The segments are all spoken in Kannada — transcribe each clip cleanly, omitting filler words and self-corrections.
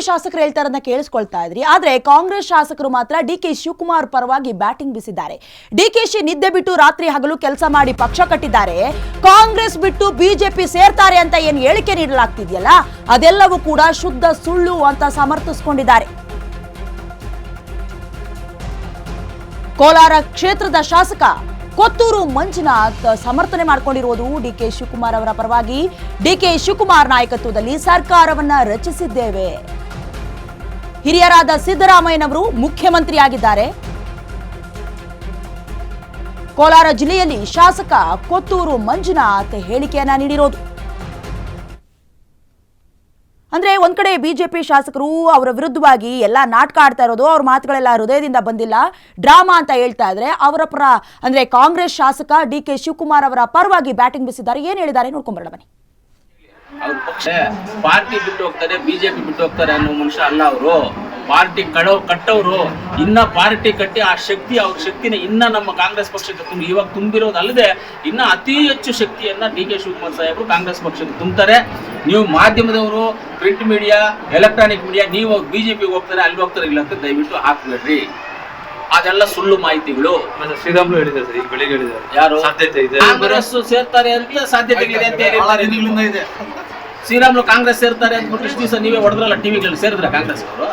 ಶಾಸಕರು ಹೇಳ್ತಾರನ್ನ ಕೇಳಿಸ್ಕೊಳ್ತಾ ಇದ್ರಿ. ಆದ್ರೆ ಕಾಂಗ್ರೆಸ್ ಶಾಸಕರು ಮಾತ್ರ ಡಿಕೆ ಶಿವಕುಮಾರ್ ಪರವಾಗಿ ಬ್ಯಾಟಿಂಗ್ ಬೀಸಿದ್ದಾರೆ. ಡಿಕೆಶಿ ನಿದ್ದೆ ಬಿಟ್ಟು ರಾತ್ರಿ ಹಗಲು ಕೆಲಸ ಮಾಡಿ ಪಕ್ಷ ಕಟ್ಟಿದ್ದಾರೆ. ಕಾಂಗ್ರೆಸ್ ಬಿಟ್ಟು ಬಿಜೆಪಿ ಸೇರ್ತಾರೆ ಅಂತ ಏನು ಹೇಳಿಕೆ ನೀಡಲಾಗ್ತಿದೆಯಲ್ಲ, ಅದೆಲ್ಲವೂ ಕೂಡ ಶುದ್ಧ ಸುಳ್ಳು ಅಂತ ಸಮರ್ಥಿಸಿಕೊಂಡಿದ್ದಾರೆ. ಕೋಲಾರ ಕ್ಷೇತ್ರದ ಶಾಸಕ ಕೊತ್ತೂರು ಮಂಜುನಾಥ್ ಸಮರ್ಥನೆ ಮಾಡಿಕೊಂಡಿರುವುದು ಡಿಕೆ ಶಿವಕುಮಾರ್ ಅವರ ಪರವಾಗಿ. ಡಿಕೆ ಶಿವಕುಮಾರ್ ನಾಯಕತ್ವದಲ್ಲಿ ಸರ್ಕಾರವನ್ನ ರಚಿಸಿದ್ದೇವೆ. ಹಿರಿಯರಾದ ಸಿದ್ದರಾಮಯ್ಯನವರು ಮುಖ್ಯಮಂತ್ರಿಯಾಗಿದ್ದಾರೆ. ಕೋಲಾರ ಜಿಲ್ಲೆಯಲ್ಲಿ ಶಾಸಕ ಕೊತ್ತೂರು ಮಂಜುನಾಥ್ ಹೇಳಿಕೆಯನ್ನ ನೀಡಿರೋದು. ಅಂದ್ರೆ ಒಂದ್ ಕಡೆ ಬಿಜೆಪಿ ಶಾಸಕರು ಅವರ ವಿರುದ್ಧವಾಗಿ ಎಲ್ಲ ನಾಟಕ ಆಡ್ತಾ ಇರೋದು, ಅವ್ರ ಮಾತುಗಳೆಲ್ಲ ಹೃದಯದಿಂದ ಬಂದಿಲ್ಲ, ಡ್ರಾಮಾ ಅಂತ ಹೇಳ್ತಾ ಇದ್ರೆ, ಅವರ ಪರ ಅಂದ್ರೆ ಕಾಂಗ್ರೆಸ್ ಶಾಸಕ ಡಿಕೆ ಶಿವಕುಮಾರ್ ಅವರ ಪರವಾಗಿ ಬ್ಯಾಟಿಂಗ್ ಬೀಸಿದ್ದಾರೆ. ಏನ್ ಹೇಳಿದ್ದಾರೆ ನೋಡ್ಕೊಂಡ್ಬರೋಣ ಬನ್ನಿ. ಅವ್ರ ಪಕ್ಷ ಪಾರ್ಟಿ ಬಿಟ್ಟು ಹೋಗ್ತಾರೆ, ಬಿಜೆಪಿ ಬಿಟ್ಟು ಹೋಗ್ತಾರೆ ಅನ್ನೋ ಮನುಷ್ಯ ಅಲ್ಲ ಅವರು. ಪಾರ್ಟಿ ಕಟ್ಟವರು ಇನ್ನ ಪಾರ್ಟಿ ಕಟ್ಟಿ ಆ ಶಕ್ತಿ, ಅವ್ರ ಶಕ್ತಿನ ಇನ್ನ ನಮ್ಮ ಕಾಂಗ್ರೆಸ್ ಪಕ್ಷಕ್ಕೆ ಇವಾಗ ತುಂಬಿರೋದಲ್ಲದೆ ಇನ್ನ ಅತಿ ಹೆಚ್ಚು ಶಕ್ತಿಯನ್ನ ಡಿ ಕೆ ಶಿವಕುಮಾರ್ ಸಾಹೇಬರು ಕಾಂಗ್ರೆಸ್ ಪಕ್ಷಕ್ಕೆ ತುಂಬ್ತಾರೆ. ನೀವು ಮಾಧ್ಯಮದವರು, ಪ್ರಿಂಟ್ ಮೀಡಿಯಾ, ಎಲೆಕ್ಟ್ರಾನಿಕ್ ಮೀಡಿಯಾ, ನೀವು ಬಿಜೆಪಿಗೆ ಹೋಗ್ತಾರೆ ಅಲ್ಲಿ ಹೋಗ್ತಾರೆ ಇಲ್ಲ ಅಂತ ದಯವಿಟ್ಟು ಹಾಕ್ಬೇಡ್ರಿ. ಅದೆಲ್ಲ ಸುಳ್ಳು ಮಾಹಿತಿಗಳು. ಶ್ರೀರಾಮುಲು ಹೇಳಿದ್ದಾರೆ ಸರ್, ಈಗ ಬೆಳಿಗ್ಗೆ ಹೇಳಿದ್ದಾರೆ ಯಾರು ಸಾಧ್ಯತೆ ಇದೆ ಕಾಂಗ್ರೆಸ್ ಸೇರ್ತಾರೆ ಅಂತ ಸಾಧ್ಯತೆಗಳಿದೆ ಅಂತ ಹೇಳಿದ್ದಾರೆ. ಶ್ರೀರಾಮುಲು ಕಾಂಗ್ರೆಸ್ ಸೇರ್ತಾರೆ ಅಂದ್ಬಿಟ್ಟು ಇಷ್ಟು ದಿವಸ ನೀವೇ ಹೊಡೆದ್ರಲ್ಲ ಟಿವಿಗಳಲ್ಲಿ, ಸೇರಿದ್ರ ಕಾಂಗ್ರೆಸ್ ಅವರು?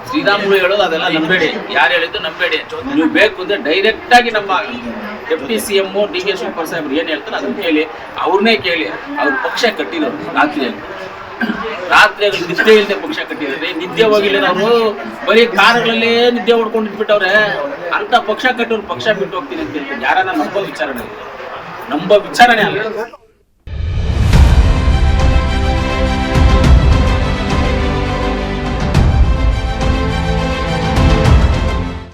ಶ್ರೀರಾಮುಲು ಹೇಳೋದು ಅದೆಲ್ಲ ನಂಬೇಡಿ, ಯಾರು ಹೇಳಿದ್ದು ನಂಬೇಡಿ. ನೀವು ಬೇಕು ಅಂದ್ರೆ ಡೈರೆಕ್ಟ್ ಆಗಿ ನಮ್ಮ deputy CM D K Shivakumar ಸಾಹೇಬ್ರು ಏನ್ ಹೇಳ್ತಾರೆ ಅದನ್ನ ಕೇಳಿ, ಅವ್ರನ್ನೇ ಕೇಳಿ. ಅವ್ರ ಪಕ್ಷ ಕಟ್ಟಿರೋರು ರಾತ್ರಿ ನಿದ್ದೆ ಇಲ್ಲದೆ ಪಕ್ಷ ಕಟ್ಟಿದ್ರೆ, ನಿದ್ದೆ ಹೋಗಿಲ್ಲ ಅವರು, ಬರೀ ಕಾರುಗಳಲ್ಲೇ ನಿದ್ದೆ ಹೊಡ್ಕೊಂಡಿಟ್ಬಿಟ್ಟವ್ರೆ. ಅಂತ ಪಕ್ಷ ಕಟ್ಟೋರು ಪಕ್ಷ ಬಿಟ್ಟು ಹೋಗ್ತೀನಿ ಅಂತ ಯಾರನ್ನ ನಂಬೋ ವಿಚಾರಣೆ ಅಲ್ಲ.